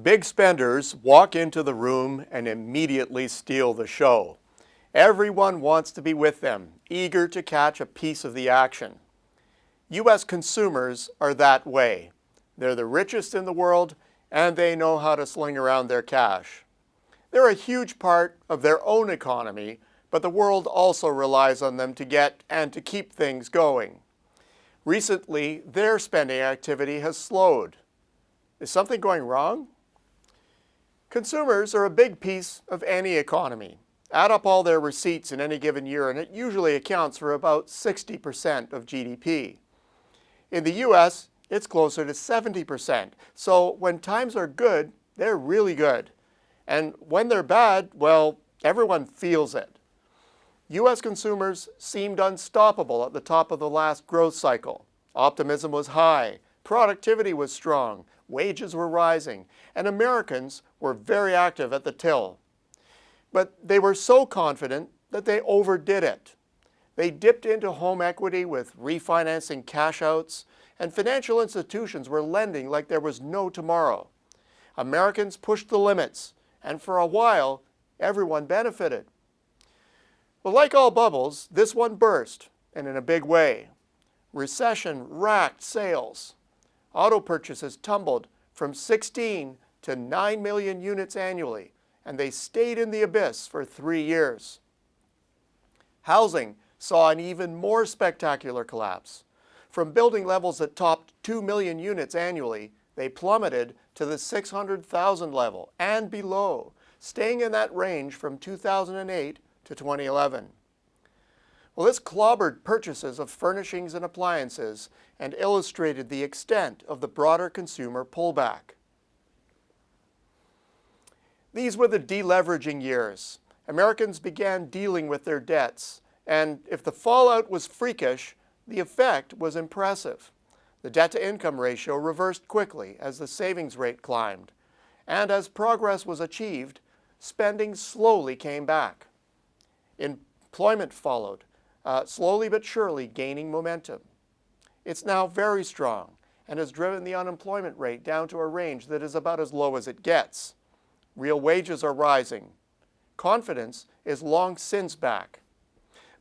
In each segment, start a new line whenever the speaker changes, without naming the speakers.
Big spenders walk into the room and immediately steal the show. Everyone wants to be with them, eager to catch a piece of the action. U.S. consumers are that way. They're the richest in the world, and they know how to sling around their cash. They're a huge part of their own economy, but the world also relies on them to get and to keep things going. Recently, their spending activity has slowed. Is something going wrong? Consumers are a big piece of any economy. Add up all their receipts in any given year, and it usually accounts for about 60% of GDP. In the US, it's closer to 70%. So when times are good, they're really good. And when they're bad, well, everyone feels it. US consumers seemed unstoppable at the top of the last growth cycle. Optimism was high, productivity was strong, wages were rising, and Americans were very active at the till. But they were so confident that they overdid it. They dipped into home equity with refinancing cash outs, and financial institutions were lending like there was no tomorrow. Americans pushed the limits, and for a while, everyone benefited. Well, like all bubbles, this one burst, and in a big way. Recession racked sales. Auto purchases tumbled from 16 to 9 million units annually, and they stayed in the abyss for 3 years. Housing saw an even more spectacular collapse. From building levels that topped 2 million units annually, they plummeted to the 600,000 level and below, staying in that range from 2008 to 2011. Well, this clobbered purchases of furnishings and appliances and illustrated the extent of the broader consumer pullback. These were the deleveraging years. Americans began dealing with their debts, and if the fallout was freakish, the effect was impressive. The debt-to-income ratio reversed quickly as the savings rate climbed, and as progress was achieved, spending slowly came back. Employment followed, slowly but surely gaining momentum. It's now very strong and has driven the unemployment rate down to a range that is about as low as it gets. Real wages are rising. Confidence is long since back.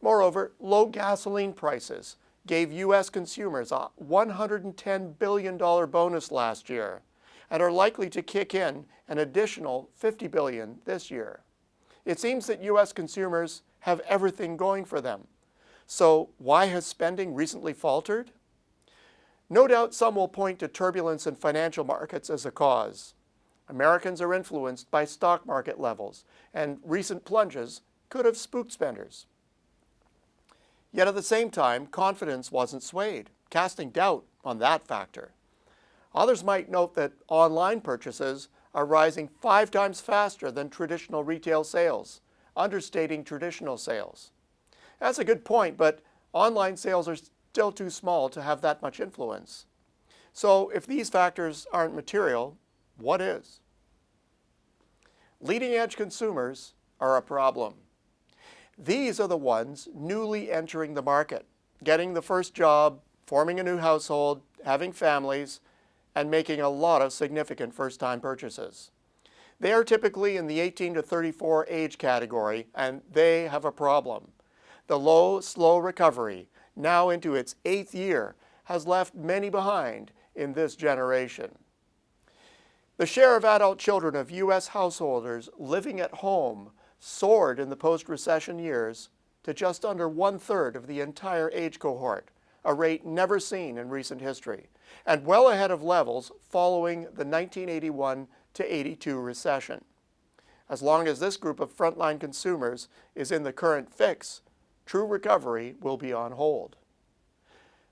Moreover, low gasoline prices gave U.S. consumers a $110 billion bonus last year and are likely to kick in an additional $50 billion this year. It seems that U.S. consumers have everything going for them. So why has spending recently faltered? No doubt some will point to turbulence in financial markets as a cause. Americans are influenced by stock market levels, and recent plunges could have spooked spenders. Yet at the same time, confidence wasn't swayed, casting doubt on that factor. Others might note that online purchases are rising 5 times faster than traditional retail sales, understating traditional sales. That's a good point, but online sales are still too small to have that much influence. So if these factors aren't material, what is? Leading-edge consumers are a problem. These are the ones newly entering the market, getting the first job, forming a new household, having families, and making a lot of significant first-time purchases. They are typically in the 18 to 34 age category, and they have a problem. The low, slow recovery, now into its 8th year, has left many behind in this generation. The share of adult children of U.S. householders living at home soared in the post-recession years to just under 1/3 of the entire age cohort, a rate never seen in recent history, and well ahead of levels following the 1981 to 82 recession. As long as this group of frontline consumers is in the current fix, true recovery will be on hold.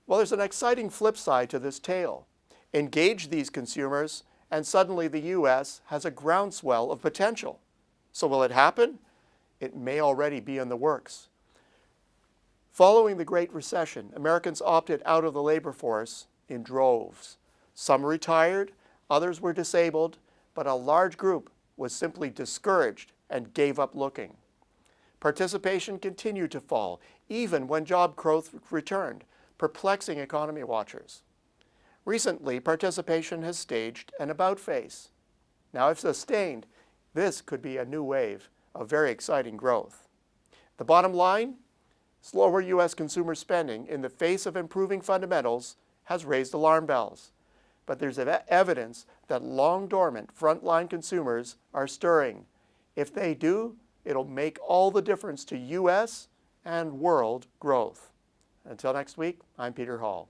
Well, there's an exciting flip side to this tale. Engage these consumers, and suddenly the U.S. has a groundswell of potential. So will it happen? It may already be in the works. Following the Great Recession, Americans opted out of the labor force in droves. Some retired, others were disabled, but a large group was simply discouraged and gave up looking. Participation continued to fall, even when job growth returned, perplexing economy watchers. Recently, participation has staged an about-face. Now, if sustained, this could be a new wave of very exciting growth. The bottom line, slower U.S. consumer spending in the face of improving fundamentals has raised alarm bells. But there's evidence that long-dormant frontline consumers are stirring. If they do, it'll make all the difference to U.S. and world growth. Until next week, I'm Peter Hall.